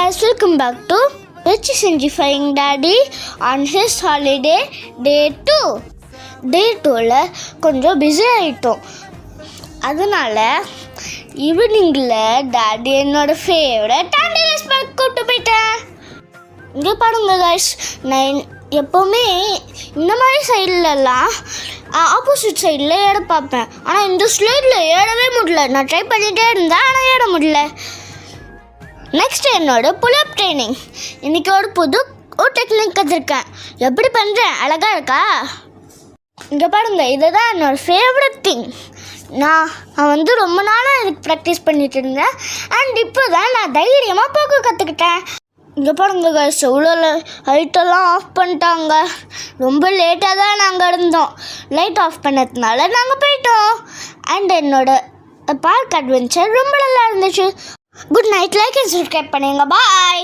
guys, welcome back to Rich Simplifying Daddy on his holiday day 2. Day 2ல கொஞ்சம் busy ஆகிட்டோம். அதனால ஈவினிங்கில் daddy என்னோட ஃபேவரட் டாண்டிலஸ் பார்க் கூப்பிட்டு போயிட்டேன். இங்கே பாருங்க கைஸ், நான் எப்போவுமே இந்த மாதிரி சைட்லலாம் ஆப்போசிட் சைடில் ஏற பார்ப்பேன். ஆனால் இந்த ஸ்லைடில் ஏறவே முடியல. நான் ட்ரை பண்ணிகிட்டே இருந்தேன், ஆனால் ஏற முடியல. நெக்ஸ்ட் என்னோட புல்அப் ட்ரைனிங். இன்றைக்கி ஒரு புது டெக்னிக் கற்றுருக்கேன். எப்படி பண்ணுறேன், அழகாக இருக்கா? இங்கே பாருங்க, இதுதான் என்னோடய ஃபேவரட் திங். நான் ரொம்ப நாளாக இதுக்கு ப்ராக்டிஸ் பண்ணிகிட்டு இருந்தேன். அண்ட் இப்போ தான் நான் தைரியமாக போக கற்றுக்கிட்டேன். இங்கே பாருங்க கைஸ், எவ்வளோ லைட்டெல்லாம் ஆஃப் பண்ணிட்டாங்க. ரொம்ப லேட்டாக தான் நாங்கள் இருந்தோம். லைட் ஆஃப் பண்ணதுனால நாங்கள் போயிட்டோம். அண்ட் என்னோடய பார்க் அட்வென்ச்சர் ரொம்ப நல்லா இருந்துச்சு. Good night. Like and subscribe பண்ணுங்க. பாய்.